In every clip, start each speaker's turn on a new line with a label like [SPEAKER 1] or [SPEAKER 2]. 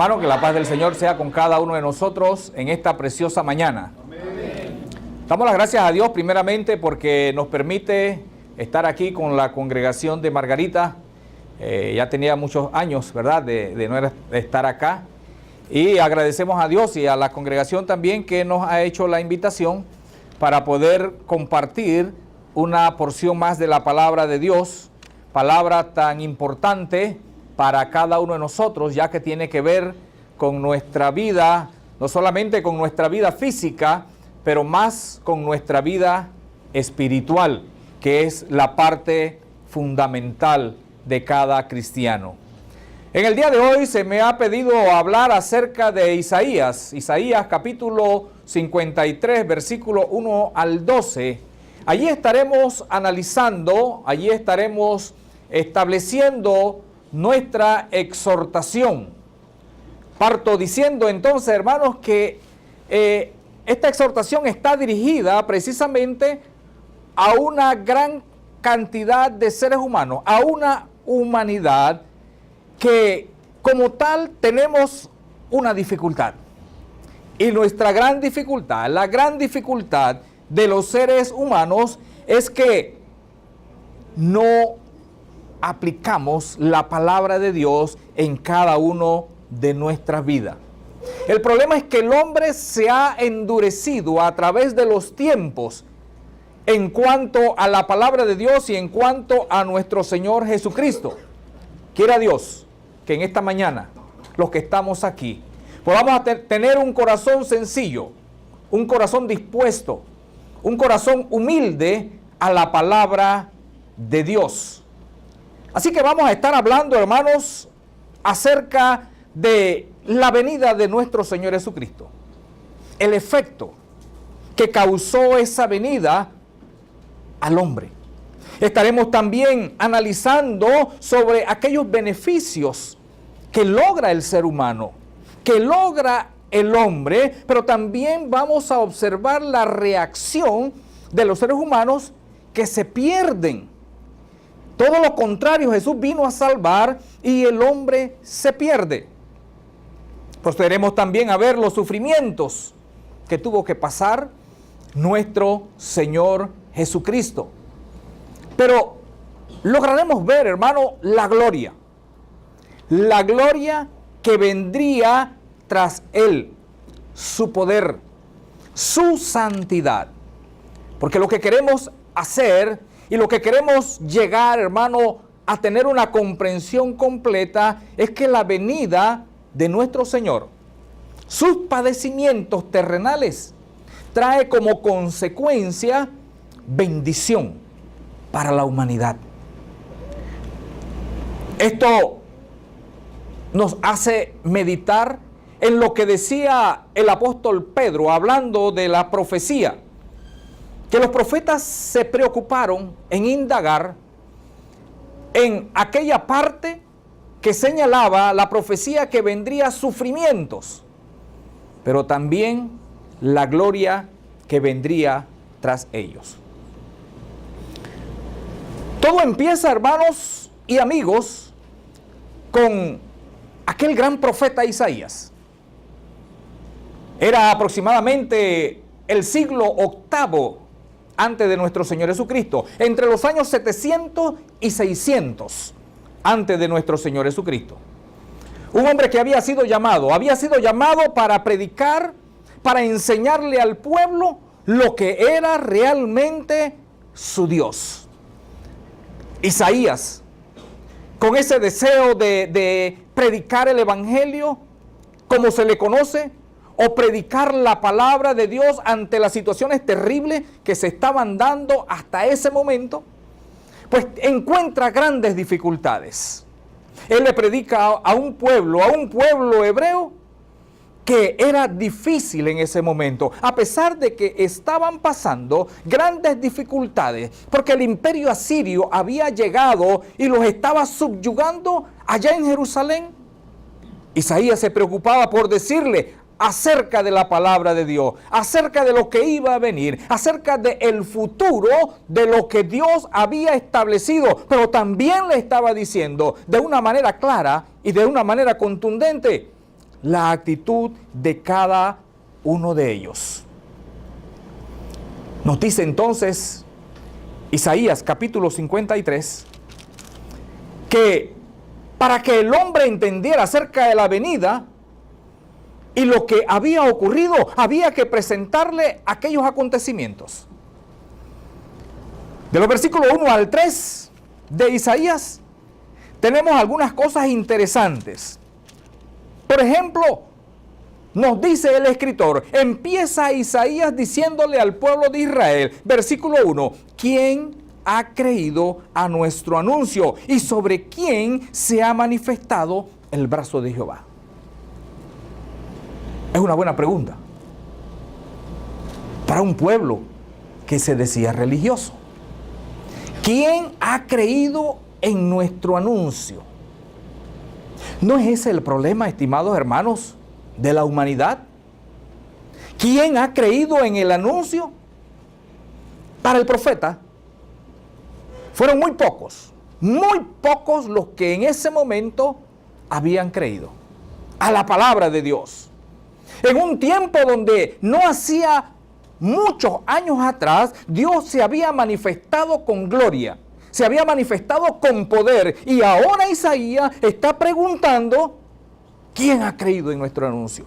[SPEAKER 1] hermano, que la paz del Señor sea con cada uno de nosotros en esta preciosa mañana.
[SPEAKER 2] Amén.
[SPEAKER 1] Damos las gracias a Dios primeramente porque nos permite estar aquí con la congregación de Margarita. Ya tenía muchos años, ¿verdad?, de no estar acá. Y agradecemos a Dios y a la congregación también que nos ha hecho la invitación para poder compartir una porción más de la palabra de Dios, palabra tan importante para cada uno de nosotros, ya que tiene que ver con nuestra vida, no solamente con nuestra vida física, pero más con nuestra vida espiritual, que es la parte fundamental de cada cristiano. En el día de hoy se me ha pedido hablar acerca de Isaías capítulo 53, versículo 1 al 12. Allí estaremos analizando, allí estaremos estableciendo nuestra exhortación. Parto diciendo entonces, hermanos, que esta exhortación está dirigida precisamente a una gran cantidad de seres humanos, a una humanidad que como tal tenemos una dificultad. Y nuestra gran dificultad, la gran dificultad de los seres humanos es que no aplicamos la palabra de Dios en cada uno de nuestras vidas. El problema es que el hombre se ha endurecido a través de los tiempos en cuanto a la palabra de Dios y en cuanto a nuestro Señor Jesucristo. Quiera Dios que en esta mañana, los que estamos aquí, podamos tener un corazón sencillo, un corazón dispuesto, un corazón humilde a la palabra de Dios. Así que vamos a estar hablando, hermanos, acerca de la venida de nuestro Señor Jesucristo. El efecto que causó esa venida al hombre. Estaremos también analizando sobre aquellos beneficios que logra el ser humano, que logra el hombre, pero también vamos a observar la reacción de los seres humanos que se pierden. Todo lo contrario, Jesús vino a salvar y el hombre se pierde. Procederemos también a ver los sufrimientos que tuvo que pasar nuestro Señor Jesucristo. Pero lograremos ver, hermano, la gloria que vendría tras Él, su poder, su santidad. Porque lo que queremos hacer y lo que queremos llegar, hermano, a tener una comprensión completa es que la venida de nuestro Señor, sus padecimientos terrenales, trae como consecuencia bendición para la humanidad. Esto nos hace meditar en lo que decía el apóstol Pedro hablando de la profecía, que los profetas se preocuparon en indagar en aquella parte que señalaba la profecía que vendría sufrimientos, pero también la gloria que vendría tras ellos. Todo empieza, hermanos y amigos, con aquel gran profeta Isaías. Era aproximadamente el siglo VIII antes de nuestro Señor Jesucristo, entre los años 700 y 600 antes de nuestro Señor Jesucristo. Un hombre que había sido llamado para predicar, para enseñarle al pueblo lo que era realmente su Dios. Isaías, con ese deseo de predicar el evangelio, como se le conoce, o predicar la palabra de Dios ante las situaciones terribles que se estaban dando hasta ese momento, pues encuentra grandes dificultades. Él le predica a un pueblo hebreo que era difícil en ese momento, a pesar de que estaban pasando grandes dificultades, porque el imperio asirio había llegado y los estaba subyugando allá en Jerusalén. Isaías se preocupaba por decirle acerca de la palabra de Dios, acerca de lo que iba a venir, acerca del futuro de lo que Dios había establecido, pero también le estaba diciendo de una manera clara y de una manera contundente la actitud de cada uno de ellos. Nos dice entonces Isaías capítulo 53 que para que el hombre entendiera acerca de la venida y lo que había ocurrido, había que presentarle aquellos acontecimientos. De los versículos 1 al 3 de Isaías tenemos algunas cosas interesantes. Por ejemplo, nos dice el escritor, empieza Isaías diciéndole al pueblo de Israel, versículo 1, ¿quién ha creído a nuestro anuncio? ¿Y sobre quién se ha manifestado el brazo de Jehová? Es una buena pregunta para un pueblo que se decía religioso. ¿Quién ha creído en nuestro anuncio? ¿No es ese el problema, estimados hermanos, de la humanidad? ¿Quién ha creído en el anuncio? Para el profeta, fueron muy pocos los que en ese momento habían creído a la palabra de Dios. En un tiempo donde no hacía muchos años atrás, Dios se había manifestado con gloria, se había manifestado con poder, y ahora Isaías está preguntando, ¿quién ha creído en nuestro anuncio?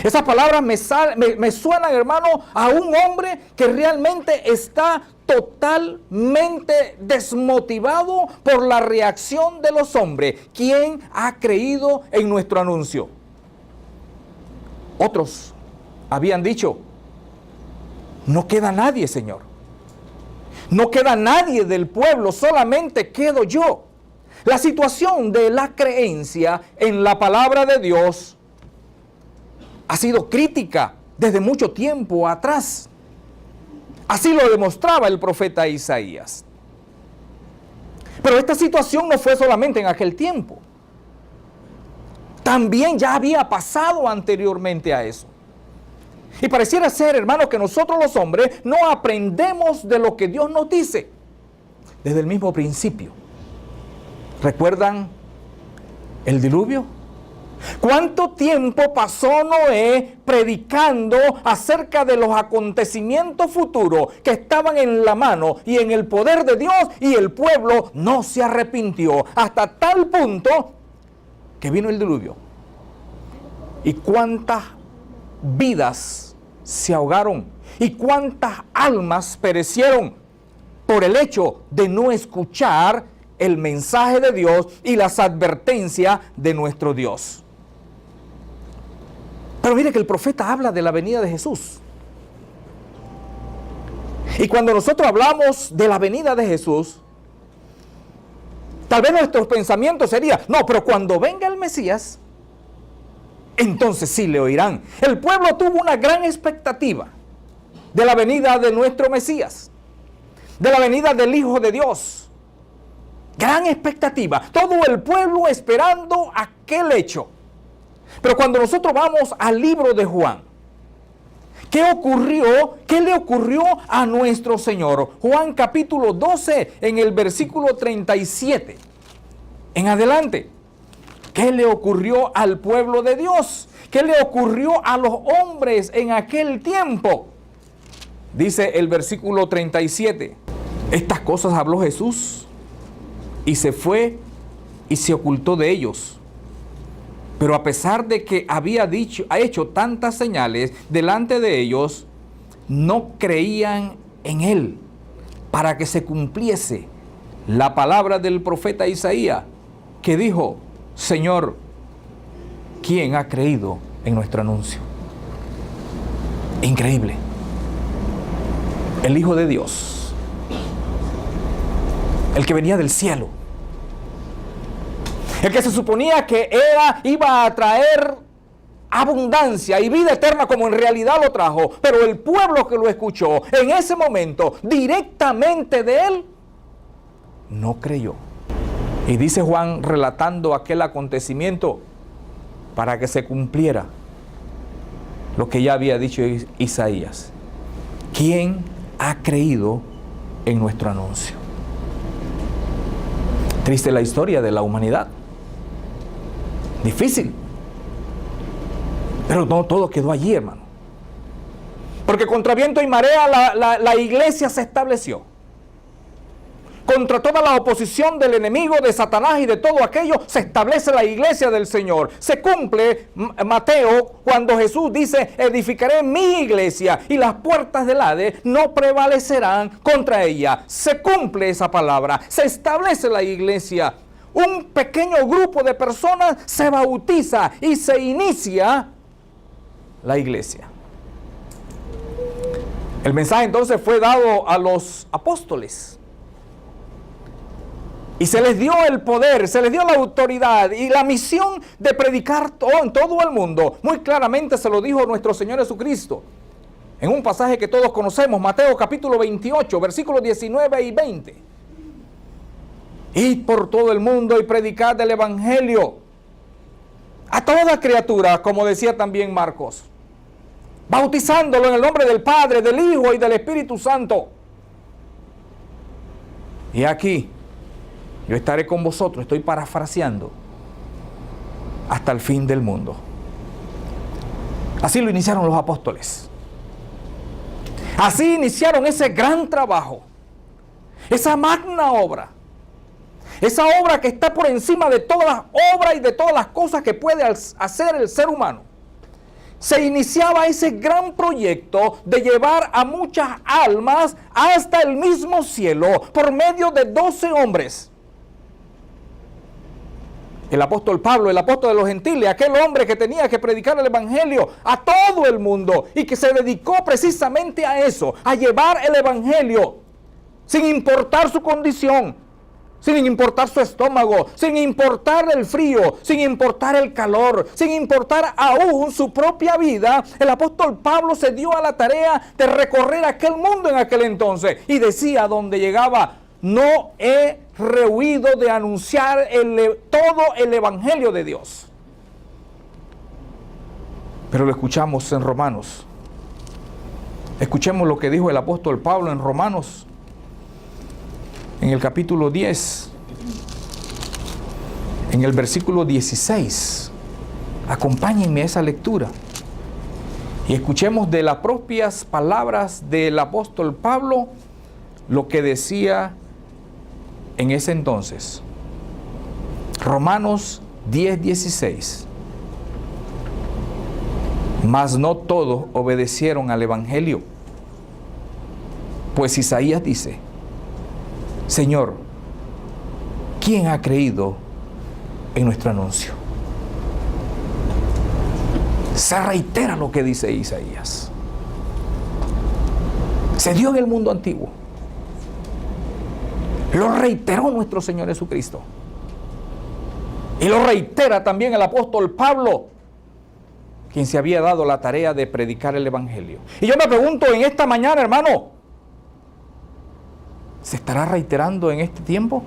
[SPEAKER 1] Esas palabras me suenan, hermano, a un hombre que realmente está totalmente desmotivado por la reacción de los hombres. ¿Quién ha creído en nuestro anuncio? Otros habían dicho, no queda nadie, Señor. No queda nadie del pueblo, solamente quedo yo. La situación de la creencia en la palabra de Dios ha sido crítica desde mucho tiempo atrás. Así lo demostraba el profeta Isaías. Pero esta situación no fue solamente en aquel tiempo. También ya había pasado anteriormente a eso. Y pareciera ser, hermanos, que nosotros los hombres no aprendemos de lo que Dios nos dice desde el mismo principio. ¿Recuerdan el diluvio? ¿Cuánto tiempo pasó Noé predicando acerca de los acontecimientos futuros que estaban en la mano y en el poder de Dios, y el pueblo no se arrepintió hasta tal punto que vino el diluvio? ¿Y cuántas vidas se ahogaron? ¿Y cuántas almas perecieron por el hecho de no escuchar el mensaje de Dios y las advertencias de nuestro Dios? Pero mire que el profeta habla de la venida de Jesús. Y cuando nosotros hablamos de la venida de Jesús, tal vez nuestros pensamientos serían, no, pero cuando venga el Mesías, entonces sí le oirán. El pueblo tuvo una gran expectativa de la venida de nuestro Mesías, de la venida del Hijo de Dios. Gran expectativa. Todo el pueblo esperando aquel hecho. Pero cuando nosotros vamos al libro de Juan, ¿qué ocurrió? ¿Qué le ocurrió a nuestro Señor? Juan capítulo 12, en el versículo 37. En adelante. ¿Qué le ocurrió al pueblo de Dios? ¿Qué le ocurrió a los hombres en aquel tiempo? Dice el versículo 37. Estas cosas habló Jesús y se fue y se ocultó de ellos. Pero a pesar de que ha hecho tantas señales delante de ellos, no creían en él, para que se cumpliese la palabra del profeta Isaías, que dijo, Señor, ¿quién ha creído en nuestro anuncio? Increíble. El Hijo de Dios, el que venía del cielo, el que se suponía que iba a traer abundancia y vida eterna, como en realidad lo trajo, pero el pueblo que lo escuchó en ese momento directamente de él, no creyó. Y dice Juan, relatando aquel acontecimiento para que se cumpliera lo que ya había dicho Isaías. ¿Quién ha creído en nuestro anuncio? Triste la historia de la humanidad. Difícil. Pero no todo quedó allí, hermano. Porque contra viento y marea la iglesia se estableció. Contra toda la oposición del enemigo, de Satanás y de todo aquello, se establece la iglesia del Señor. Se cumple Mateo cuando Jesús dice: edificaré mi iglesia y las puertas del Hades no prevalecerán contra ella. Se cumple esa palabra, se establece la iglesia. Un pequeño grupo de personas se bautiza y se inicia la iglesia. El mensaje entonces fue dado a los apóstoles. Y se les dio el poder, se les dio la autoridad y la misión de predicar en todo el mundo. Muy claramente se lo dijo nuestro Señor Jesucristo. En un pasaje que todos conocemos, Mateo capítulo 28, versículos 19 y 20. Id por todo el mundo y predicad el evangelio a toda criatura, como decía también Marcos, bautizándolo en el nombre del Padre, del Hijo y del Espíritu Santo. Y aquí, yo estaré con vosotros, estoy parafraseando, hasta el fin del mundo. Así lo iniciaron los apóstoles. Así iniciaron ese gran trabajo, esa magna obra. Esa obra que está por encima de todas las obras y de todas las cosas que puede hacer el ser humano. Se iniciaba ese gran proyecto de llevar a muchas almas hasta el mismo cielo por medio de 12 hombres. El apóstol Pablo, el apóstol de los gentiles, aquel hombre que tenía que predicar el evangelio a todo el mundo y que se dedicó precisamente a eso, a llevar el evangelio sin importar su condición, sin importar su estómago, sin importar el frío, sin importar el calor, sin importar aún su propia vida. El apóstol Pablo se dio a la tarea de recorrer aquel mundo en aquel entonces y decía donde llegaba: no he rehuido de anunciar todo el evangelio de Dios. Pero lo escuchamos en Romanos. Escuchemos lo que dijo el apóstol Pablo en Romanos, en el capítulo 10, en el versículo 16. Acompáñenme a esa lectura y escuchemos de las propias palabras del apóstol Pablo lo que decía en ese entonces. Romanos 10, 16. Mas no todos obedecieron al evangelio, pues Isaías dice: Señor, ¿quién ha creído en nuestro anuncio? Se reitera lo que dice Isaías. Se dio en el mundo antiguo. Lo reiteró nuestro Señor Jesucristo. Y lo reitera también el apóstol Pablo, quien se había dado la tarea de predicar el evangelio. Y yo me pregunto en esta mañana, hermano, ¿se estará reiterando en este tiempo?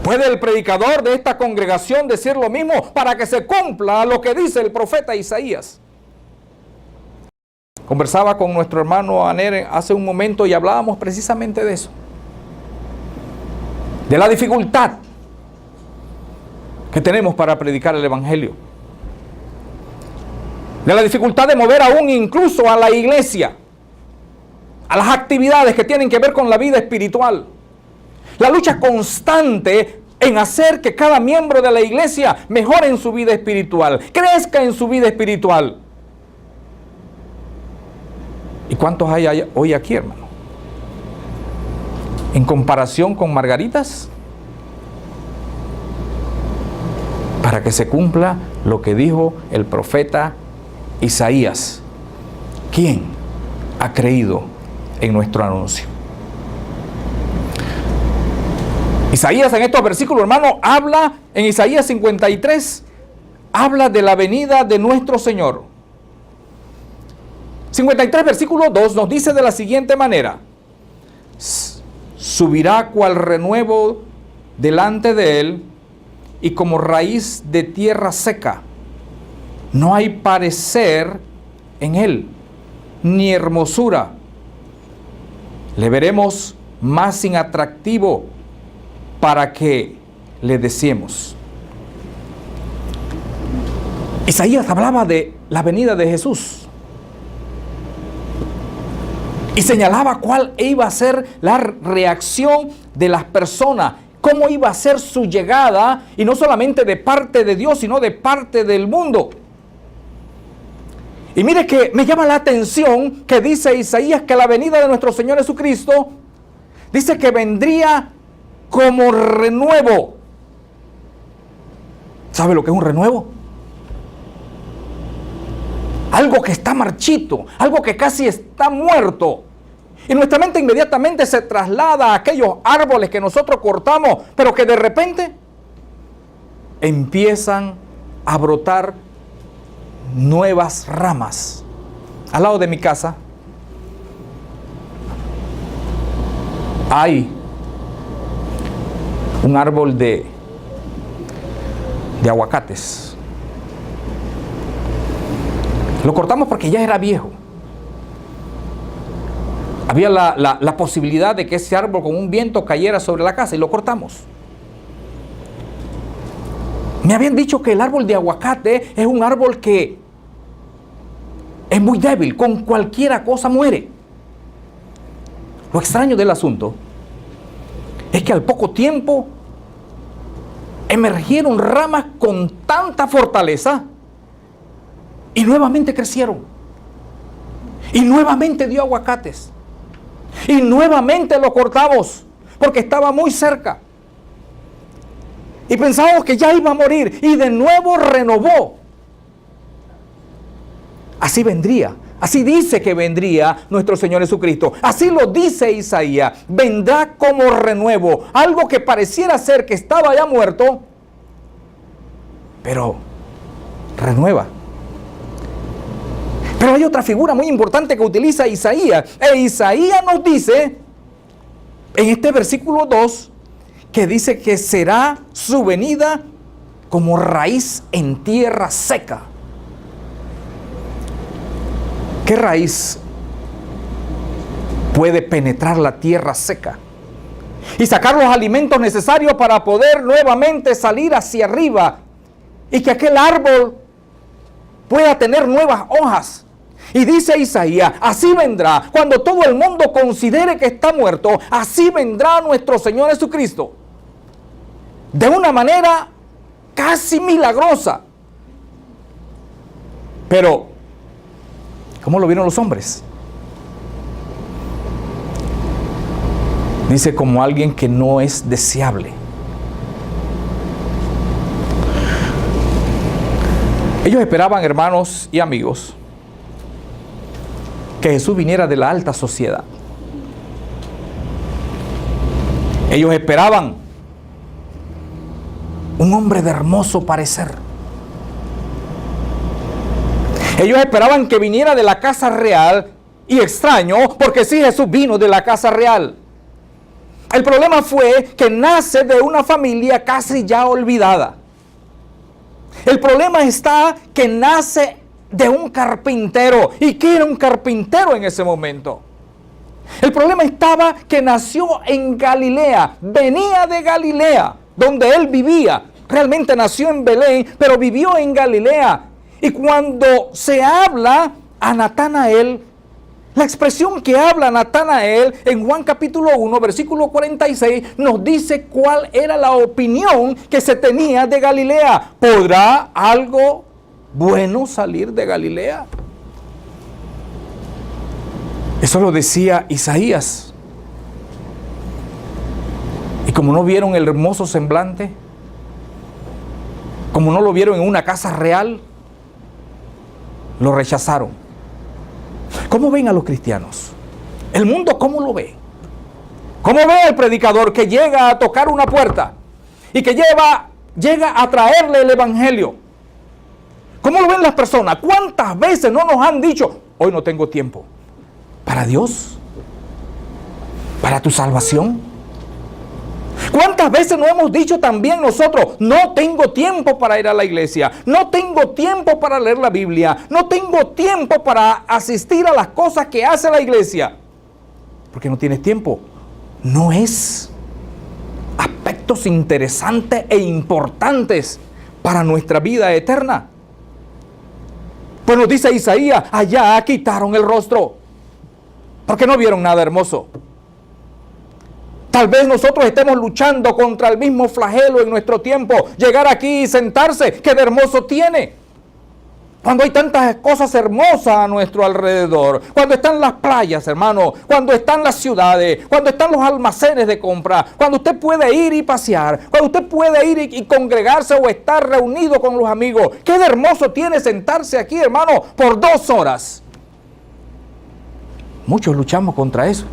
[SPEAKER 1] ¿Puede el predicador de esta congregación decir lo mismo para que se cumpla lo que dice el profeta Isaías? Conversaba con nuestro hermano Aner hace un momento y hablábamos precisamente de eso. De la dificultad que tenemos para predicar el evangelio. De la dificultad de mover aún incluso a la iglesia a las actividades que tienen que ver con la vida espiritual. La lucha constante en hacer que cada miembro de la iglesia mejore en su vida espiritual, crezca en su vida espiritual. ¿Y cuántos hay hoy aquí, hermano? En comparación con Margaritas, para que se cumpla lo que dijo el profeta Isaías. ¿Quién ha creído en nuestro anuncio? Isaías en estos versículos, hermano, habla en Isaías 53, habla de la venida de nuestro Señor. 53 versículo 2 nos dice de la siguiente manera: subirá cual renuevo delante de él y como raíz de tierra seca. No hay parecer en él, ni hermosura. Le veremos más sin atractivo para que le deseemos. Isaías hablaba de la venida de Jesús y señalaba cuál iba a ser la reacción de las personas, cómo iba a ser su llegada, y no solamente de parte de Dios, sino de parte del mundo. Y mire que me llama la atención que dice Isaías que la venida de nuestro Señor Jesucristo, dice que vendría como renuevo. ¿Sabe lo que es un renuevo? Algo que está marchito, algo que casi está muerto. Y nuestra mente inmediatamente se traslada a aquellos árboles que nosotros cortamos, pero que de repente empiezan a brotar nuevas ramas. Al lado de mi casa hay un árbol de aguacates. Lo cortamos porque ya era viejo. Había la posibilidad de que ese árbol con un viento cayera sobre la casa y lo cortamos. Me habían dicho que el árbol de aguacate es un árbol que es muy débil, con cualquier cosa muere. Lo extraño del asunto es que al poco tiempo emergieron ramas con tanta fortaleza y nuevamente crecieron. Y nuevamente dio aguacates. Y nuevamente lo cortamos porque estaba muy cerca. Y pensábamos que ya iba a morir. Y de nuevo renovó. Así vendría. Así dice que vendría nuestro Señor Jesucristo. Así lo dice Isaías. Vendrá como renuevo. Algo que pareciera ser que estaba ya muerto, pero renueva. Pero hay otra figura muy importante que utiliza Isaías. Isaías nos dice, en este versículo 2, que dice que será su venida como raíz en tierra seca. ¿Qué raíz puede penetrar la tierra seca y sacar los alimentos necesarios para poder nuevamente salir hacia arriba y que aquel árbol pueda tener nuevas hojas? Y dice Isaías, así vendrá, cuando todo el mundo considere que está muerto, así vendrá nuestro Señor Jesucristo. De una manera casi milagrosa. Pero, ¿cómo lo vieron los hombres? Dice, como alguien que no es deseable. Ellos esperaban, hermanos y amigos, que Jesús viniera de la alta sociedad. Ellos esperaban un hombre de hermoso parecer. Ellos esperaban que viniera de la casa real, y extraño, porque sí, Jesús vino de la casa real. El problema fue que nace de una familia casi ya olvidada. El problema está que nace de un carpintero. ¿Y qué era un carpintero en ese momento? El problema estaba que nació en Galilea, venía de Galilea, donde él vivía. Realmente nació en Belén, pero vivió en Galilea. Y cuando se habla a Natanael, la expresión que habla Natanael en Juan capítulo 1, versículo 46, nos dice cuál era la opinión que se tenía de Galilea. ¿Podrá algo bueno salir de Galilea? Eso lo decía Isaías. Y como no vieron el hermoso semblante, como no lo vieron en una casa real, lo rechazaron. ¿Cómo ven a los cristianos? ¿El mundo cómo lo ve? ¿Cómo ve al predicador que llega a tocar una puerta y que llega a traerle el evangelio? ¿Cómo lo ven las personas? ¿Cuántas veces no nos han dicho, hoy no tengo tiempo? ¿Para Dios? ¿Para tu salvación? ¿Cuántas veces nos hemos dicho también nosotros, no tengo tiempo para ir a la iglesia, no tengo tiempo para leer la Biblia, no tengo tiempo para asistir a las cosas que hace la iglesia? Porque no tienes tiempo. No es aspectos interesantes e importantes para nuestra vida eterna. Pues nos dice Isaías, allá quitaron el rostro, porque no vieron nada hermoso. Tal vez nosotros estemos luchando contra el mismo flagelo en nuestro tiempo. Llegar aquí y sentarse, ¿qué de hermoso tiene? Cuando hay tantas cosas hermosas a nuestro alrededor. Cuando están las playas, hermano. Cuando están las ciudades. Cuando están los almacenes de compra. Cuando usted puede ir y pasear. Cuando usted puede ir y congregarse o estar reunido con los amigos. ¿Qué de hermoso tiene sentarse aquí, hermano, por 2 horas? Muchos luchamos contra eso.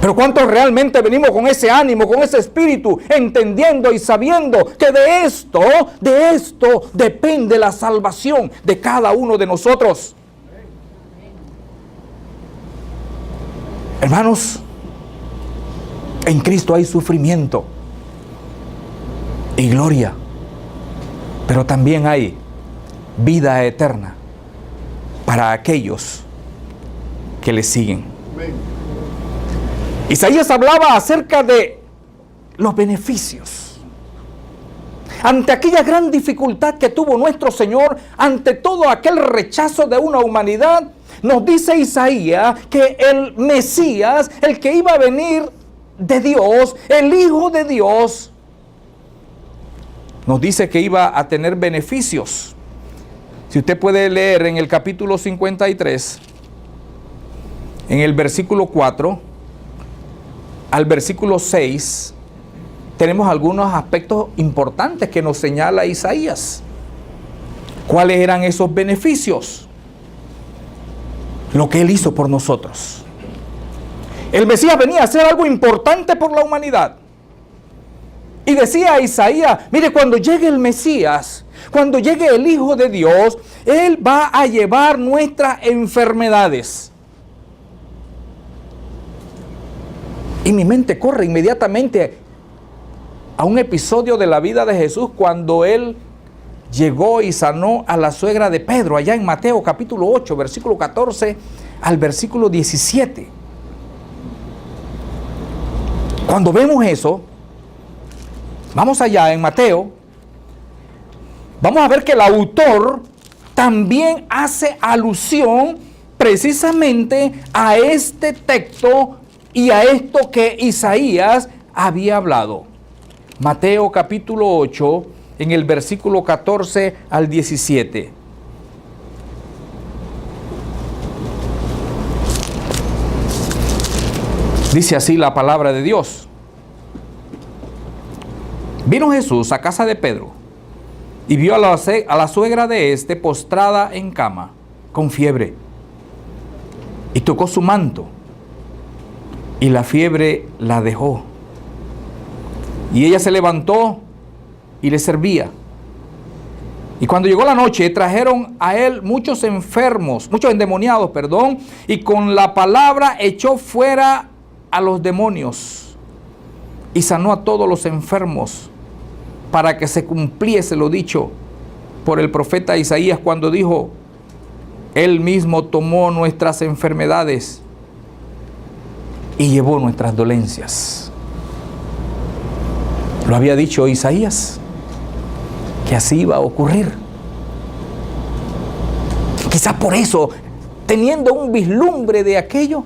[SPEAKER 1] Pero ¿cuántos realmente venimos con ese ánimo, con ese espíritu, entendiendo y sabiendo que de esto depende la salvación de cada uno de nosotros? Hermanos, en Cristo hay sufrimiento y gloria, pero también hay vida eterna para aquellos que le siguen. Isaías hablaba acerca de los beneficios. Ante aquella gran dificultad que tuvo nuestro Señor, ante todo aquel rechazo de una humanidad, nos dice Isaías que el Mesías, el que iba a venir de Dios, el Hijo de Dios, nos dice que iba a tener beneficios. Si usted puede leer en el capítulo 53, en el versículo 4, al versículo 6, tenemos algunos aspectos importantes que nos señala Isaías. ¿Cuáles eran esos beneficios? Lo que Él hizo por nosotros. El Mesías venía a hacer algo importante por la humanidad. Y decía Isaías, mire, cuando llegue el Mesías, cuando llegue el Hijo de Dios, Él va a llevar nuestras enfermedades. Y mi mente corre inmediatamente a un episodio de la vida de Jesús cuando Él llegó y sanó a la suegra de Pedro, allá en Mateo capítulo 8, versículo 14 al versículo 17. Cuando vemos eso, vamos allá en Mateo, vamos a ver que el autor también hace alusión precisamente a este texto y a esto que Isaías había hablado. Mateo capítulo 8, en el versículo 14 al 17. Dice así la palabra de Dios. Vino Jesús a casa de Pedro y vio a la suegra de éste postrada en cama, con fiebre, y tocó su manto, y la fiebre la dejó. Y ella se levantó y le servía. Y cuando llegó la noche, trajeron a él muchos endemoniados, y con la palabra echó fuera a los demonios y sanó a todos los enfermos, para que se cumpliese lo dicho por el profeta Isaías cuando dijo: Él mismo tomó nuestras enfermedades y llevó nuestras dolencias. Lo había dicho Isaías, que así iba a ocurrir. Quizás por eso, teniendo un vislumbre de aquello,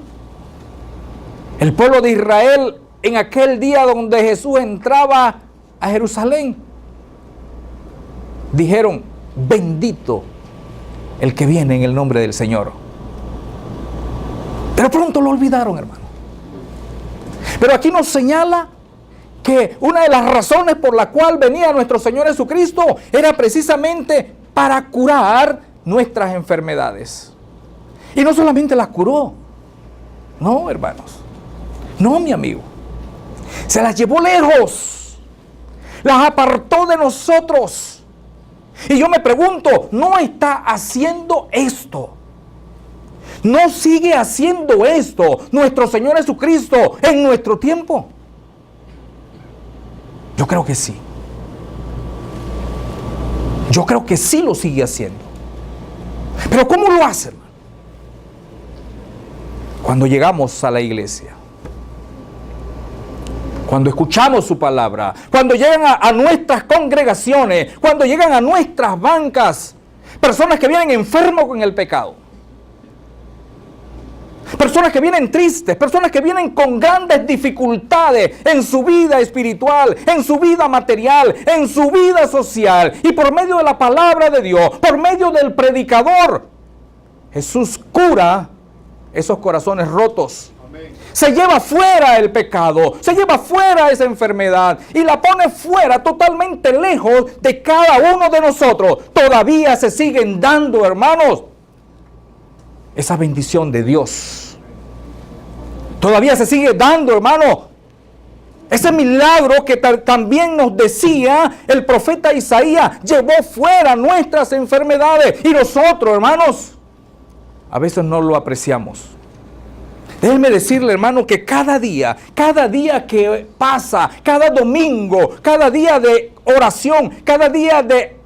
[SPEAKER 1] el pueblo de Israel en aquel día donde Jesús entraba a Jerusalén, dijeron: bendito el que viene en el nombre del Señor. Pero pronto lo olvidaron, hermano. Pero aquí nos señala que una de las razones por la cual venía nuestro Señor Jesucristo era precisamente para curar nuestras enfermedades. Y no solamente las curó, no, hermanos, no, mi amigo, se las llevó lejos, las apartó de nosotros. Y yo me pregunto, ¿no está haciendo esto? ¿No sigue haciendo esto nuestro Señor Jesucristo en nuestro tiempo? Yo creo que sí. Yo creo que sí lo sigue haciendo. Pero ¿cómo lo hace, hermano? Cuando llegamos a la iglesia, cuando escuchamos su palabra, cuando llegan a nuestras congregaciones, cuando llegan a nuestras bancas, Personas que vienen enfermos con el pecado. Personas que vienen tristes, personas que vienen con grandes dificultades en su vida espiritual, en su vida material, en su vida social. Y por medio de la palabra de Dios, por medio del predicador, Jesús cura esos corazones rotos. Amén. Se lleva fuera el pecado, se lleva fuera esa enfermedad y la pone fuera, totalmente lejos de cada uno de nosotros. Todavía se siguen dando, hermanos, esa bendición de Dios. Todavía se sigue dando, hermano, ese milagro que también nos decía el profeta Isaías. Llevó fuera nuestras enfermedades. Y nosotros, hermanos, a veces no lo apreciamos. Déjenme decirle, hermano, que cada día que pasa, cada domingo, cada día de oración, cada día de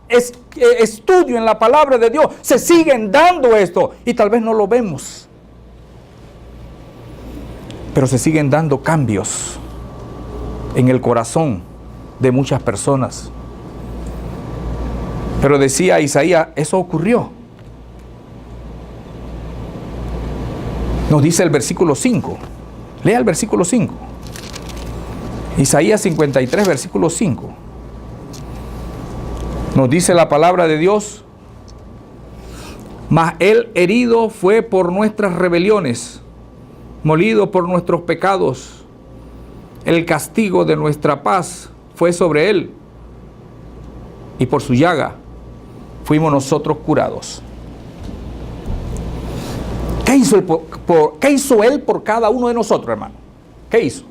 [SPEAKER 1] estudio en la palabra de Dios, se siguen dando esto. Y tal vez no lo vemos. Pero se siguen dando cambios en el corazón de muchas personas. Pero decía Isaías, eso ocurrió. Nos dice el versículo 5. Lea el versículo 5. Isaías 53, versículo 5. Nos dice la palabra de Dios: mas él herido fue por nuestras rebeliones, molido por nuestros pecados. El castigo de nuestra paz fue sobre él, y por su llaga fuimos nosotros curados. ¿Qué hizo él por cada uno de nosotros, hermano? ¿Qué hizo?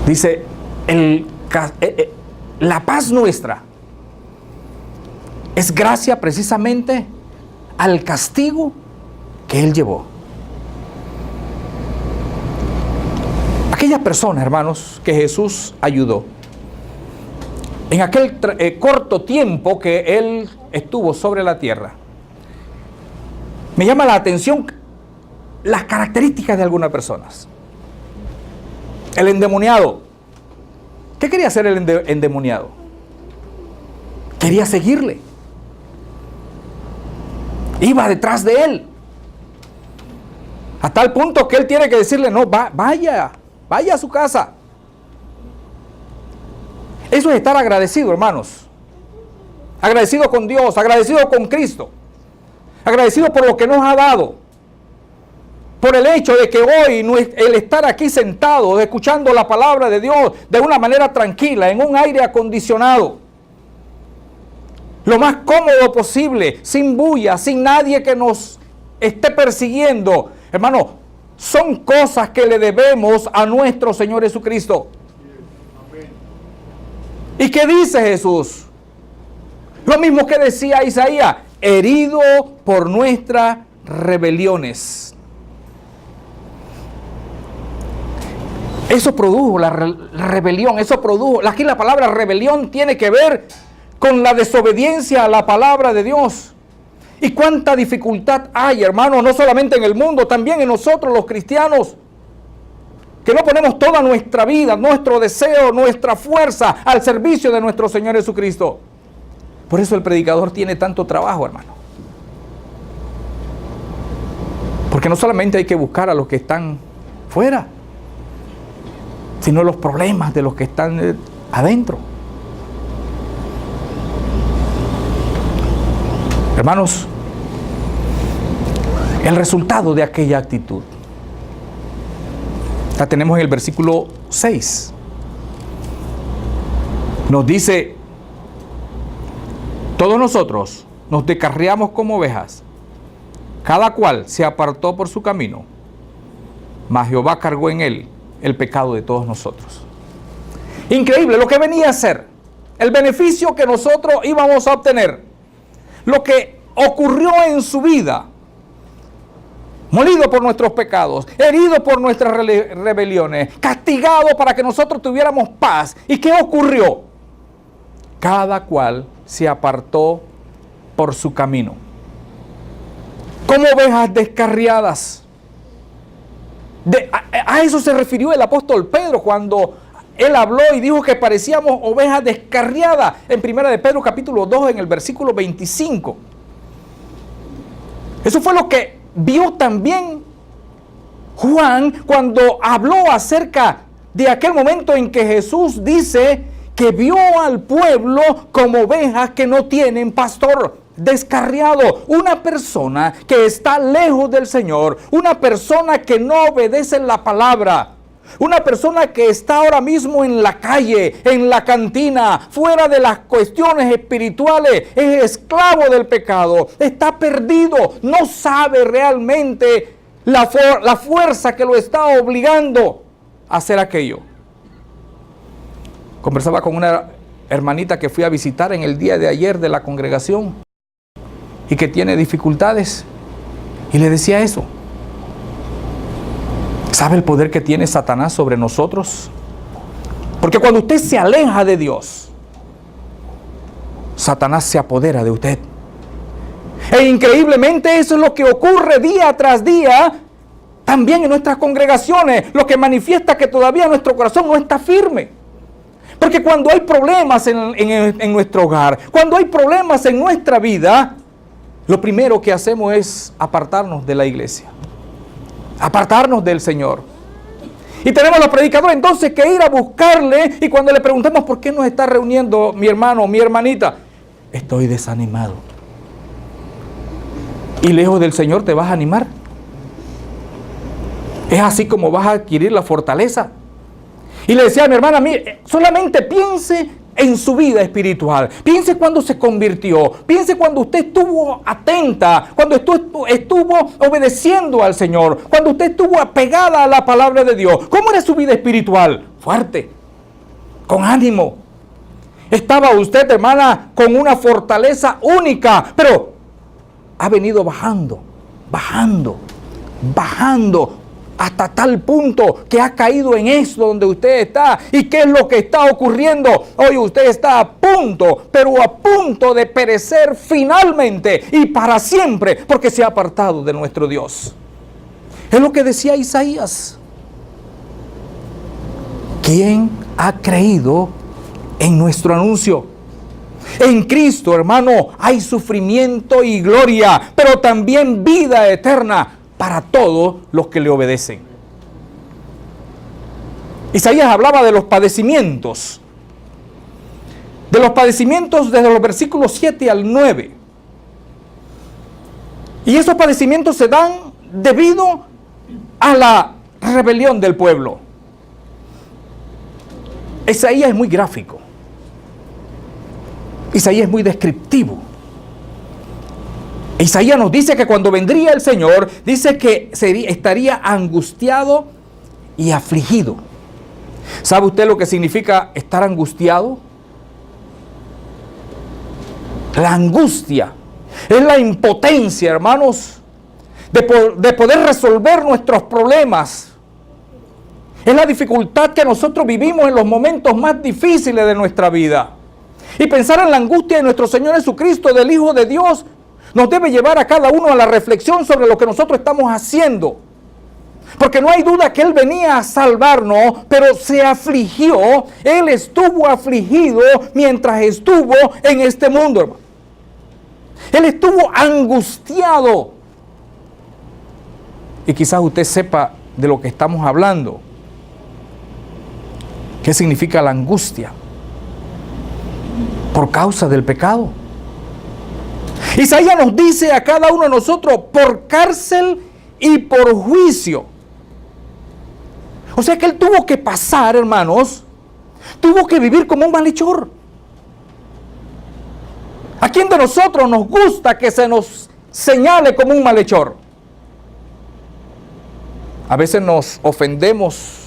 [SPEAKER 1] Dice, la paz nuestra es gracia precisamente al castigo que él llevó. Aquellas personas, hermanos, que Jesús ayudó en aquel corto tiempo que él estuvo sobre la tierra, me llama la atención las características de algunas personas. El endemoniado. ¿Qué quería hacer el endemoniado? Quería seguirle. Iba detrás de él. A tal punto que él tiene que decirle, no, vaya a su casa. Eso es estar agradecido, hermanos. Agradecido con Dios, agradecido con Cristo. Agradecido por lo que nos ha dado. Por el hecho de que hoy el estar aquí sentado, escuchando la palabra de Dios de una manera tranquila, en un aire acondicionado, lo más cómodo posible, sin bulla, sin nadie que nos esté persiguiendo. Hermano, son cosas que le debemos a nuestro Señor Jesucristo. ¿Y qué dice Jesús? Lo mismo que decía Isaías: herido por nuestras rebeliones. Eso produjo la rebelión, eso produjo. Aquí la palabra rebelión tiene que ver con la desobediencia a la palabra de Dios. Y cuánta dificultad hay, hermanos, no solamente en el mundo, también en nosotros los cristianos, que no ponemos toda nuestra vida, nuestro deseo, nuestra fuerza al servicio de nuestro Señor Jesucristo. Por eso el predicador tiene tanto trabajo, hermano. Porque no solamente hay que buscar a los que están fuera, sino los problemas de los que están adentro. Hermanos, el resultado de aquella actitud la tenemos en el versículo 6. Nos dice: todos nosotros nos descarriamos como ovejas, cada cual se apartó por su camino, mas Jehová cargó en él el pecado de todos nosotros. Increíble lo que venía a ser, el beneficio que nosotros íbamos a obtener, lo que ocurrió en su vida. Molido por nuestros pecados, herido por nuestras rebeliones, castigado para que nosotros tuviéramos paz. ¿Y qué ocurrió? Cada cual se apartó por su camino, como ovejas descarriadas. A eso se refirió el apóstol Pedro cuando él habló y dijo que parecíamos ovejas descarriadas en 1 de Pedro capítulo 2 en el versículo 25. Eso fue lo que vio también Juan cuando habló acerca de aquel momento en que Jesús dice que vio al pueblo como ovejas que no tienen pastor, descarriado. Una persona que está lejos del Señor, una persona que no obedece la palabra, una persona que está ahora mismo en la calle, en la cantina, fuera de las cuestiones espirituales, es esclavo del pecado, está perdido, no sabe realmente la fuerza que lo está obligando a hacer aquello. Conversaba con una hermanita que fui a visitar en el día de ayer de la congregación y que tiene dificultades, y le decía eso. ¿Sabe el poder que tiene Satanás sobre nosotros? Porque cuando usted se aleja de Dios, Satanás se apodera de usted. E increíblemente eso es lo que ocurre día tras día, también en nuestras congregaciones, lo que manifiesta que todavía nuestro corazón no está firme. Porque cuando hay problemas en nuestro hogar, cuando hay problemas en nuestra vida, lo primero que hacemos es apartarnos de la iglesia, apartarnos del Señor. Y tenemos los predicadores entonces que ir a buscarle, y cuando le preguntamos por qué nos está reuniendo mi hermano o mi hermanita, estoy desanimado. ¿Y lejos del Señor te vas a animar? Es así como vas a adquirir la fortaleza. Y le decía a mi hermana, mire, solamente piense en su vida espiritual. Piense cuando se convirtió. Piense cuando usted estuvo atenta, cuando estuvo obedeciendo al Señor, cuando usted estuvo apegada a la palabra de Dios. ¿Cómo era su vida espiritual? Fuerte, con ánimo. Estaba usted, hermana, con una fortaleza única, pero ha venido bajando, hasta tal punto que ha caído en eso donde usted está. ¿Y qué es lo que está ocurriendo? Hoy usted está a punto, pero a punto de perecer finalmente y para siempre, porque se ha apartado de nuestro Dios. Es lo que decía Isaías. ¿Quién ha creído en nuestro anuncio? En Cristo, hermano, hay sufrimiento y gloria, pero también vida eterna para todos los que le obedecen. Isaías hablaba de los padecimientos. De los padecimientos desde los versículos 7 al 9. Y esos padecimientos se dan debido a la rebelión del pueblo. Isaías es muy gráfico. Isaías es muy descriptivo. Isaías nos dice que cuando vendría el Señor, dice que estaría angustiado y afligido. ¿Sabe usted lo que significa estar angustiado? La angustia es la impotencia, hermanos, de poder resolver nuestros problemas. Es la dificultad que nosotros vivimos en los momentos más difíciles de nuestra vida. Y pensar en la angustia de nuestro Señor Jesucristo, del Hijo de Dios, nos debe llevar a cada uno a la reflexión sobre lo que nosotros estamos haciendo. Porque no hay duda que Él venía a salvarnos, pero se afligió. Él estuvo afligido mientras estuvo en este mundo, hermano. Él estuvo angustiado. Y quizás usted sepa de lo que estamos hablando. ¿Qué significa la angustia? Por causa del pecado. Isaías nos dice a cada uno de nosotros por cárcel y por juicio. O sea que él tuvo que pasar, hermanos, tuvo que vivir como un malhechor. ¿A quién de nosotros nos gusta que se nos señale como un malhechor? A veces nos ofendemos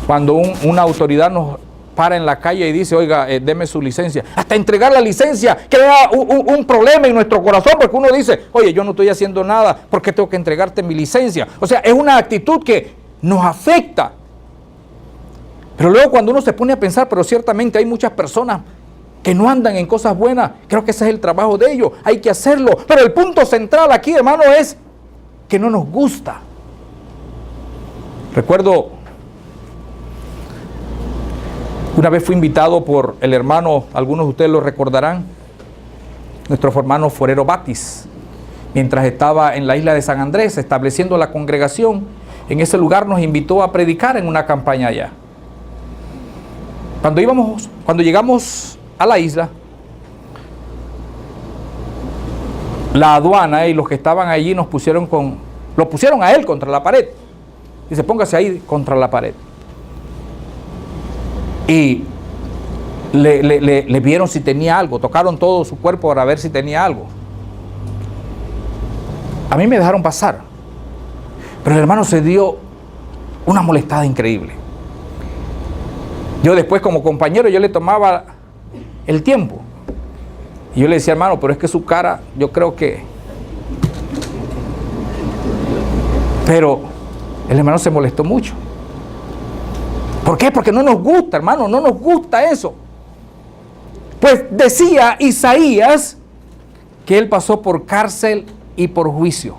[SPEAKER 1] cuando una autoridad nos para en la calle y dice, oiga, deme su licencia. Hasta entregar la licencia crea un problema en nuestro corazón, porque uno dice, oye, yo no estoy haciendo nada, ¿por qué tengo que entregarte mi licencia? O sea, es una actitud que nos afecta. Pero luego cuando uno se pone a pensar, pero ciertamente hay muchas personas que no andan en cosas buenas, creo que ese es el trabajo de ellos, hay que hacerlo. Pero el punto central aquí, hermano, es que no nos gusta. Recuerdo Una vez fui invitado por el hermano, algunos de ustedes lo recordarán, nuestro hermano Forero Batis, mientras estaba en la isla de San Andrés estableciendo la congregación. En ese lugar nos invitó a predicar en una campaña allá. Cuando llegamos a la isla, la aduana y los que estaban allí lo pusieron a él contra la pared. Dice, póngase ahí contra la pared. Y le vieron si tenía algo, tocaron todo su cuerpo para ver si tenía algo. A mí me dejaron pasar, pero el hermano se dio una molestada increíble. Yo después, como compañero, yo le tomaba el tiempo. Y yo le decía, hermano, pero es que su cara, yo creo que... Pero el hermano se molestó mucho. ¿Por qué? Porque no nos gusta, hermano, no nos gusta eso. Pues decía Isaías que él pasó por cárcel y por juicio.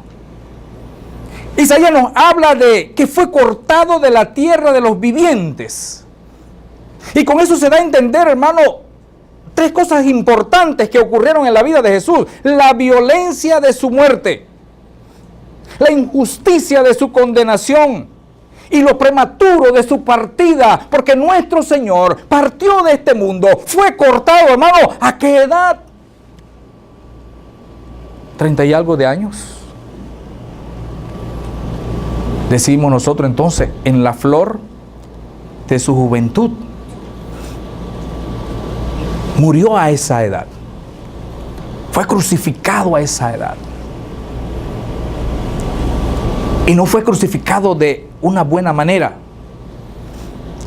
[SPEAKER 1] Isaías nos habla de que fue cortado de la tierra de los vivientes. Y con eso se da a entender, hermano, tres cosas importantes que ocurrieron en la vida de Jesús. La violencia de su muerte, la injusticia de su condenación y lo prematuro de su partida, porque nuestro Señor partió de este mundo, fue cortado, hermano, ¿a qué edad? 30 y algo de años. Decimos nosotros entonces, en la flor de su juventud. Murió a esa edad. Fue crucificado a esa edad. Y no fue crucificado de una buena manera.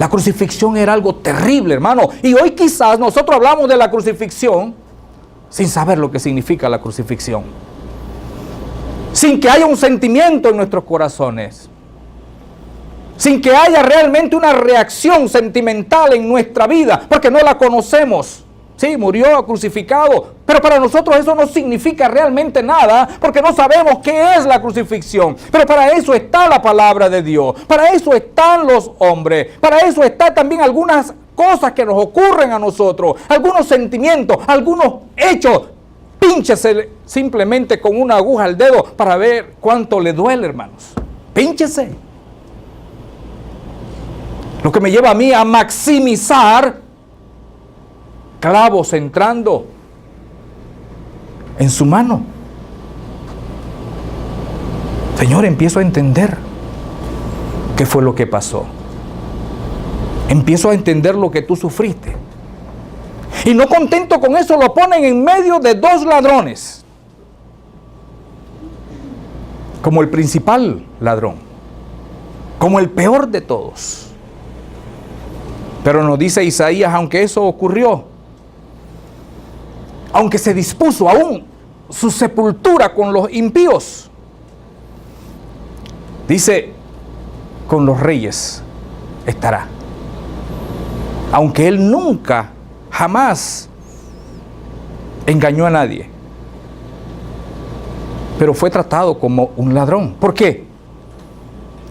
[SPEAKER 1] La crucifixión era algo terrible, hermano. Y hoy quizás nosotros hablamos de la crucifixión sin saber lo que significa la crucifixión. Sin que haya un sentimiento en nuestros corazones. Sin que haya realmente una reacción sentimental en nuestra vida, porque no la conocemos. Sí, murió crucificado, pero para nosotros eso no significa realmente nada, porque no sabemos qué es la crucifixión. Pero para eso está la palabra de Dios, para eso están los hombres, para eso están también algunas cosas que nos ocurren a nosotros, algunos sentimientos, algunos hechos. Pínchese simplemente con una aguja al dedo para ver cuánto le duele, hermanos. Pínchese. Lo que me lleva a mí a maximizar clavos entrando en su mano. Señor, empiezo a entender qué fue lo que pasó. Empiezo a entender lo que tú sufriste. Y no contento con eso, lo ponen en medio de dos ladrones. Como el principal ladrón. Como el peor de todos. Pero nos dice Isaías, aunque eso ocurrió, aunque se dispuso aún su sepultura con los impíos, dice, con los reyes estará. Aunque él nunca, jamás engañó a nadie, pero fue tratado como un ladrón. ¿Por qué?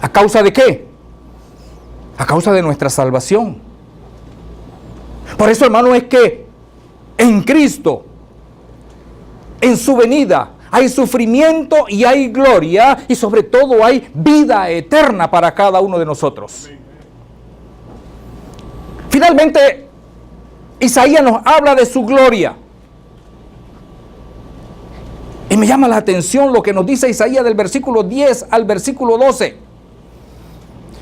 [SPEAKER 1] ¿A causa de qué? A causa de nuestra salvación. Por eso, hermano, es que en Cristo, en su venida, hay sufrimiento y hay gloria, y sobre todo hay vida eterna para cada uno de nosotros. Finalmente, Isaías nos habla de su gloria. Y me llama la atención lo que nos dice Isaías del versículo 10 al versículo 12.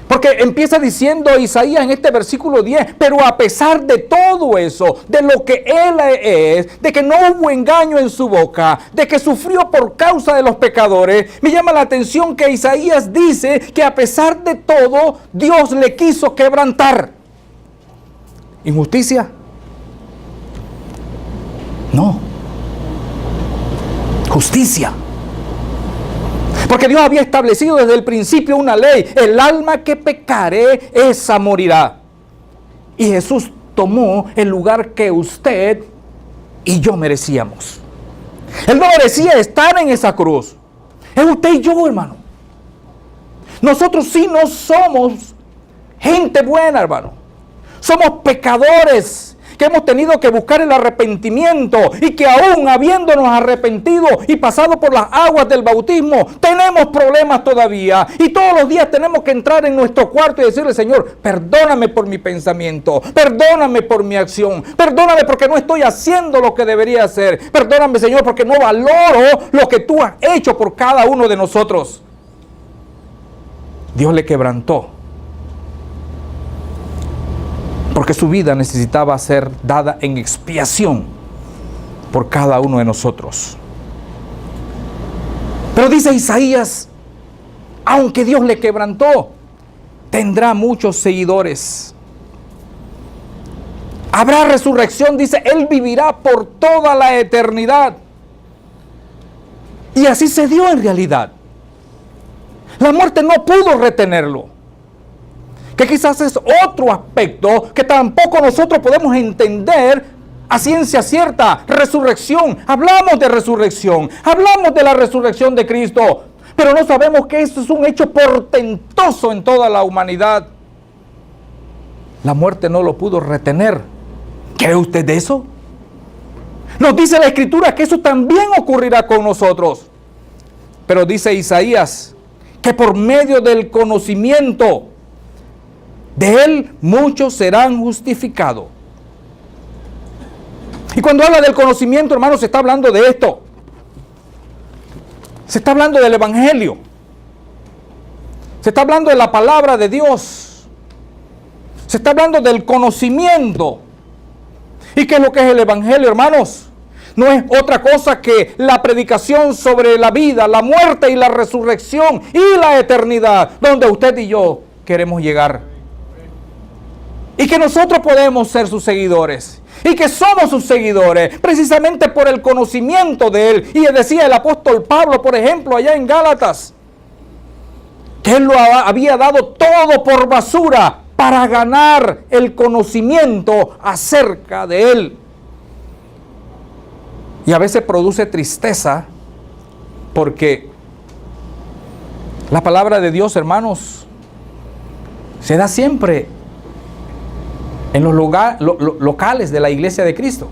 [SPEAKER 1] Porque empieza diciendo Isaías en este versículo 10, pero a pesar de todo eso, de lo que él es, de que no hubo engaño en su boca, de que sufrió por causa de los pecadores, me llama la atención que Isaías dice que a pesar de todo, Dios le quiso quebrantar. ¿Injusticia? No. Justicia. Porque Dios había establecido desde el principio una ley. El alma que pecare, esa morirá. Y Jesús tomó el lugar que usted y yo merecíamos. Él no merecía estar en esa cruz. Es usted y yo, hermano. Nosotros sí no somos gente buena, hermano. Somos pecadores que hemos tenido que buscar el arrepentimiento y que aún habiéndonos arrepentido y pasado por las aguas del bautismo, tenemos problemas todavía. Y todos los días tenemos que entrar en nuestro cuarto y decirle: Señor, perdóname por mi pensamiento, perdóname por mi acción, perdóname porque no estoy haciendo lo que debería hacer, perdóname, Señor, porque no valoro lo que tú has hecho por cada uno de nosotros. Dios le quebrantó, porque su vida necesitaba ser dada en expiación por cada uno de nosotros. Pero dice Isaías, aunque Dios le quebrantó, tendrá muchos seguidores. Habrá resurrección, dice, Él vivirá por toda la eternidad. Y así se dio en realidad. La muerte no pudo retenerlo. Que quizás es otro aspecto que tampoco nosotros podemos entender a ciencia cierta. Resurrección, hablamos de resurrección, hablamos de la resurrección de Cristo, pero no sabemos que esto es un hecho portentoso en toda la humanidad. La muerte no lo pudo retener. ¿Cree usted de eso? Nos dice la Escritura que eso también ocurrirá con nosotros. Pero dice Isaías que por medio del conocimiento de Él muchos serán justificados. Y cuando habla del conocimiento, hermanos, se está hablando de esto. Se está hablando del Evangelio. Se está hablando de la palabra de Dios. Se está hablando del conocimiento. ¿Y qué es lo que es el Evangelio, hermanos? No es otra cosa que la predicación sobre la vida, la muerte y la resurrección y la eternidad, donde usted y yo queremos llegar. Y que nosotros podemos ser sus seguidores. Y que somos sus seguidores precisamente por el conocimiento de Él. Y decía el apóstol Pablo, por ejemplo, allá en Gálatas, que Él lo había dado todo por basura para ganar el conocimiento acerca de Él. Y a veces produce tristeza porque la palabra de Dios, hermanos, se da siempre en los locales de la iglesia de Cristo.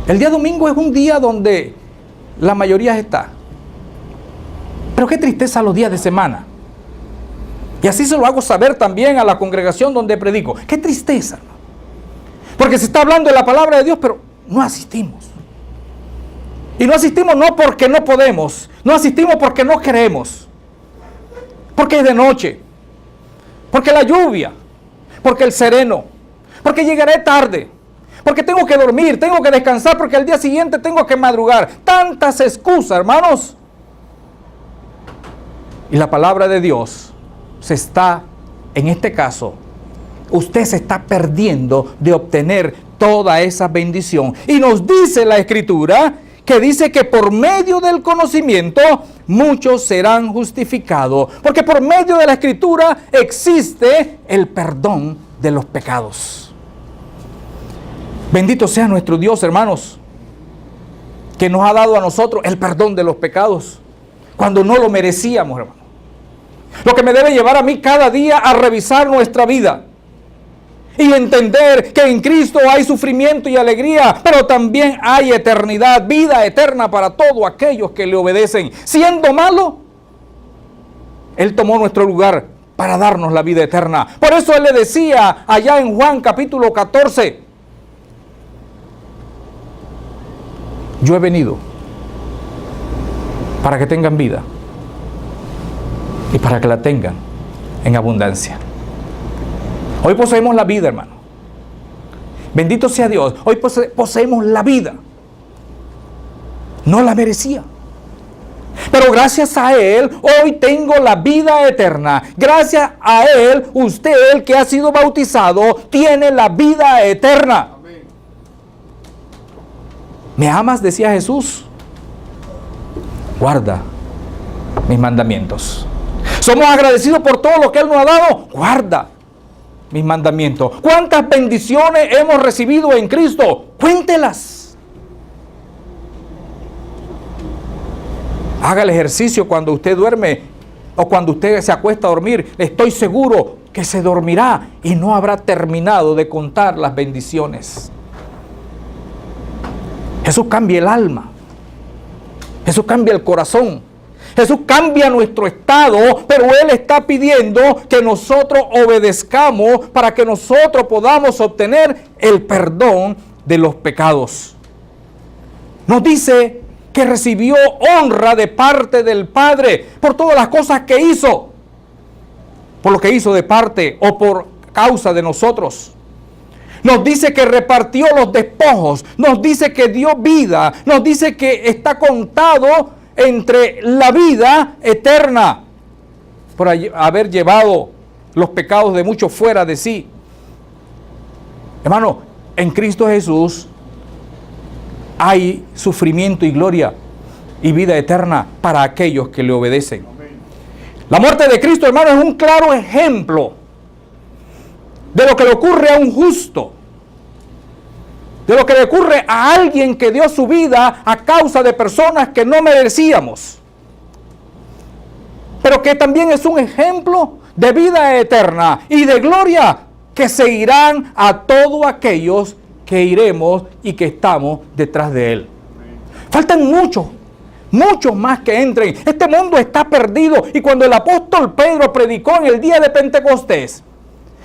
[SPEAKER 1] El día domingo es un día donde la mayoría está. Pero qué tristeza los días de semana. Y así se lo hago saber también a la congregación donde predico. Qué tristeza. Porque se está hablando de la palabra de Dios, pero no asistimos. Y no asistimos no porque no podemos, no asistimos porque no queremos, porque es de noche, porque la lluvia, porque el sereno, porque llegaré tarde, porque tengo que dormir, tengo que descansar, porque al día siguiente tengo que madrugar. Tantas excusas, hermanos. Y la palabra de Dios se está, en este caso, usted se está perdiendo de obtener toda esa bendición. Y nos dice la Escritura que dice que por medio del conocimiento muchos serán justificados, porque por medio de la Escritura existe el perdón de los pecados. Bendito sea nuestro Dios, hermanos, que nos ha dado a nosotros el perdón de los pecados cuando no lo merecíamos, hermano. Lo que me debe llevar a mí cada día a revisar nuestra vida y entender que en Cristo hay sufrimiento y alegría, pero también hay eternidad, vida eterna para todos aquellos que le obedecen. Siendo malo, Él tomó nuestro lugar para darnos la vida eterna. Por eso Él le decía allá en Juan capítulo 14, yo he venido para que tengan vida y para que la tengan en abundancia. Hoy poseemos la vida, hermano. Bendito sea Dios. Hoy poseemos la vida. No la merecía. Pero gracias a Él, hoy tengo la vida eterna. Gracias a Él, usted, el que ha sido bautizado, tiene la vida eterna. Amén. ¿Me amas?, decía Jesús. Guarda mis mandamientos. Somos agradecidos por todo lo que Él nos ha dado. Guarda mis mandamientos. ¿Cuántas bendiciones hemos recibido en Cristo? Cuéntelas. Haga el ejercicio cuando usted duerme o cuando usted se acuesta a dormir. Estoy seguro que se dormirá y no habrá terminado de contar las bendiciones. Jesús cambia el alma. Jesús cambia el corazón. Jesús cambia nuestro estado, pero Él está pidiendo que nosotros obedezcamos para que nosotros podamos obtener el perdón de los pecados. Nos dice que recibió honra de parte del Padre por todas las cosas que hizo, por lo que hizo de parte o por causa de nosotros. Nos dice que repartió los despojos, nos dice que dio vida, nos dice que está contado entre la vida eterna por haber llevado los pecados de muchos fuera de sí. Hermano, en Cristo Jesús hay sufrimiento y gloria y vida eterna para aquellos que le obedecen. La muerte de Cristo, hermano, es un claro ejemplo de lo que le ocurre a un justo, de lo que le ocurre a alguien que dio su vida a causa de personas que no merecíamos, pero que también es un ejemplo de vida eterna y de gloria que seguirán a todos aquellos que iremos y que estamos detrás de Él. Faltan muchos más que entren. Este mundo está perdido, y cuando el apóstol Pedro predicó en el día de Pentecostés,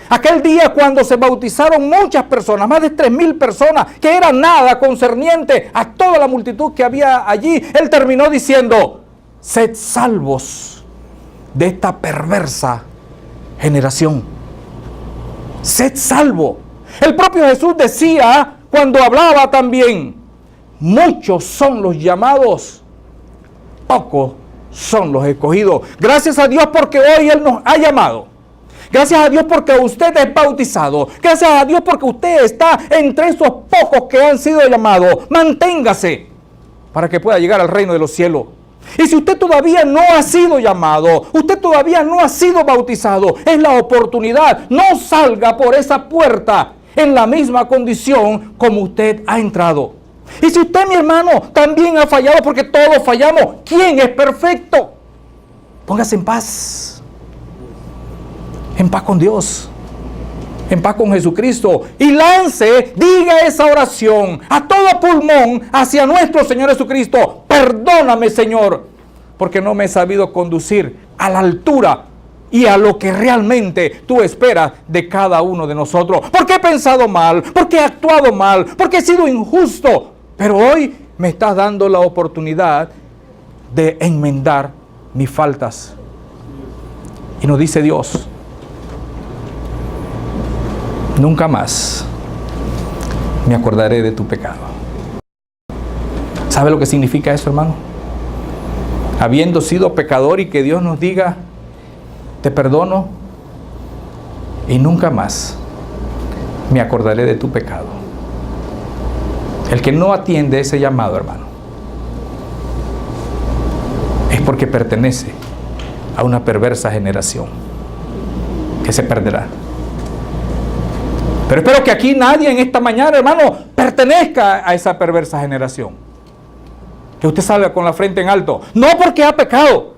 [SPEAKER 1] aquel día cuando se bautizaron muchas personas, más de 3,000 personas, que era nada concerniente a toda la multitud que había allí, él terminó diciendo: sed salvos de esta perversa generación. Sed salvo. El propio Jesús decía cuando hablaba también: muchos son los llamados, pocos son los escogidos. Gracias a Dios porque hoy Él nos ha llamado. Gracias a Dios porque usted es bautizado. Gracias a Dios porque usted está entre esos pocos que han sido llamados. Manténgase para que pueda llegar al reino de los cielos. Y si usted todavía no ha sido llamado, usted todavía no ha sido bautizado, es la oportunidad. No salga por esa puerta en la misma condición como usted ha entrado. Y si usted, mi hermano, también ha fallado, porque todos fallamos, ¿quién es perfecto? Póngase en paz. En paz con Dios, en paz con Jesucristo, y diga esa oración a todo pulmón hacia nuestro Señor Jesucristo: perdóname, Señor, porque no me he sabido conducir a la altura y a lo que realmente tú esperas de cada uno de nosotros, porque he pensado mal, porque he actuado mal, porque he sido injusto, pero hoy me estás dando la oportunidad de enmendar mis faltas. Y nos dice Dios: nunca más me acordaré de tu pecado. ¿Sabe lo que significa eso, hermano? Habiendo sido pecador, y que Dios nos diga: te perdono y nunca más me acordaré de tu pecado. El que no atiende ese llamado, hermano, es porque pertenece a una perversa generación que se perderá. Pero espero que aquí nadie en esta mañana, hermano, pertenezca a esa perversa generación. Que usted salga con la frente en alto, no porque ha pecado,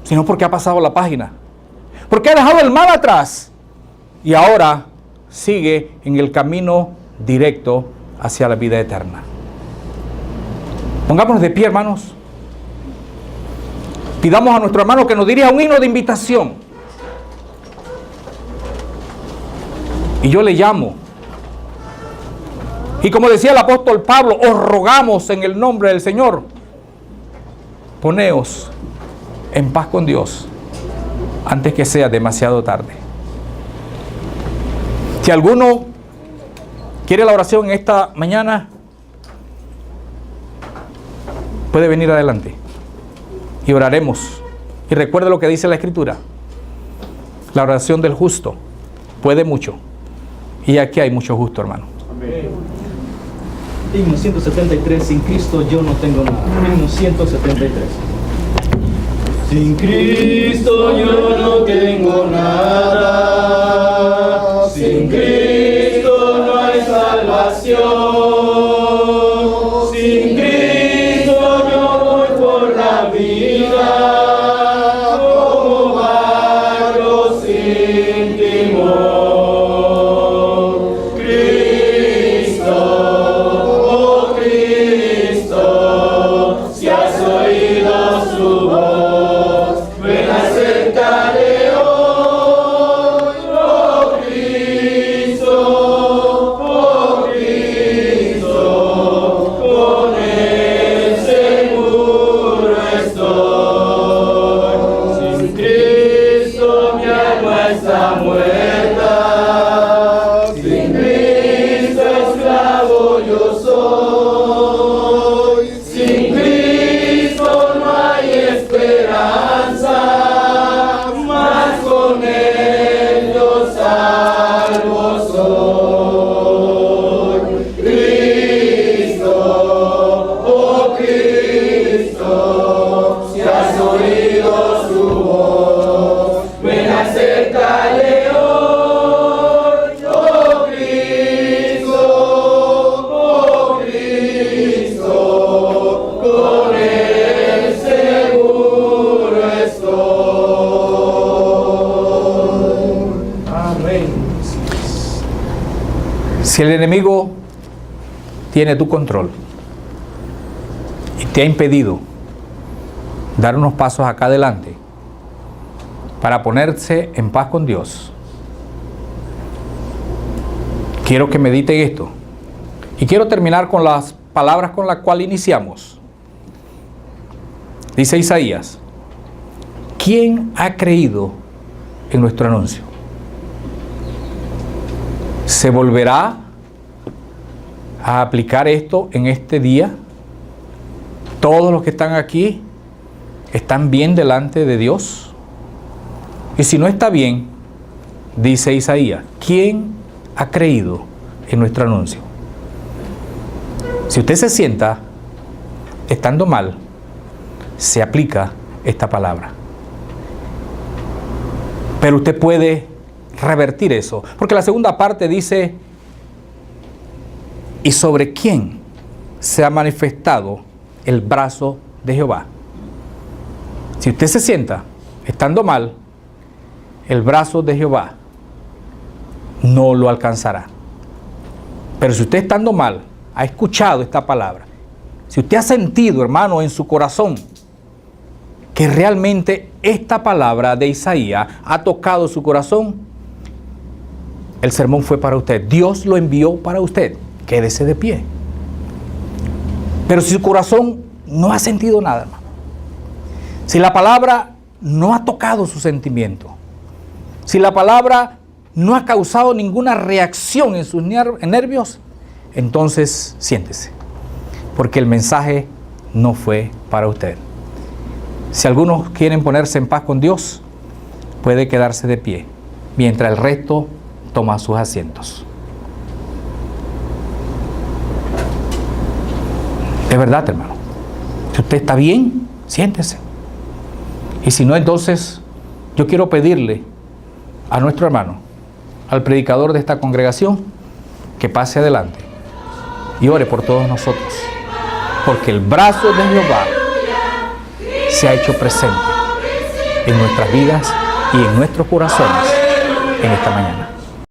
[SPEAKER 1] sino porque ha pasado la página, porque ha dejado el mal atrás y ahora sigue en el camino directo hacia la vida eterna. Pongámonos de pie, hermanos. Pidamos a nuestro hermano que nos dirija un himno de invitación. Y yo le llamo. Y como decía el apóstol Pablo, os rogamos en el nombre del Señor, poneos en paz con Dios antes que sea demasiado tarde. Si alguno quiere la oración en esta mañana, puede venir adelante y oraremos. Y recuerde lo que dice la Escritura: la oración del justo puede mucho. Y aquí hay mucho justo, hermano.
[SPEAKER 2] Amén. Himno 173, sin Cristo yo no tengo nada. Himno 173. Sin Cristo yo no tengo nada. Sin Cristo no hay salvación. Sin Cristo yo voy por la vida como barro sin
[SPEAKER 1] Si el enemigo tiene tu control y te ha impedido dar unos pasos acá adelante para ponerse en paz con Dios, quiero que mediten esto. Y quiero terminar con las palabras con las cuales iniciamos. Dice Isaías: ¿quién ha creído en nuestro anuncio? ¿Se volverá a aplicar esto en este día? ¿Todos los que están aquí están bien delante de Dios? Y si no está bien, dice Isaías, ¿quién ha creído en nuestro anuncio? Si usted se sienta estando mal, se aplica esta palabra. Pero usted puede revertir eso, porque la segunda parte dice: ¿y sobre quién se ha manifestado el brazo de Jehová? Si usted se sienta estando mal, el brazo de Jehová no lo alcanzará. Pero si usted estando mal ha escuchado esta palabra, si usted ha sentido, hermano, en su corazón que realmente esta palabra de Isaías ha tocado su corazón, el sermón fue para usted. Dios lo envió para usted. Quédese de pie. Pero si su corazón no ha sentido nada, hermano, si la palabra no ha tocado su sentimiento, si la palabra no ha causado ninguna reacción en sus nervios, entonces siéntese, porque el mensaje no fue para usted. Si algunos quieren ponerse en paz con Dios, puede quedarse de pie, mientras el resto toma sus asientos. De verdad, hermano, si usted está bien, siéntese. Y si no, entonces yo quiero pedirle a nuestro hermano, al predicador de esta congregación, que pase adelante y ore por todos nosotros, porque el brazo de Jehová se ha hecho presente en nuestras vidas y en nuestros corazones en esta mañana.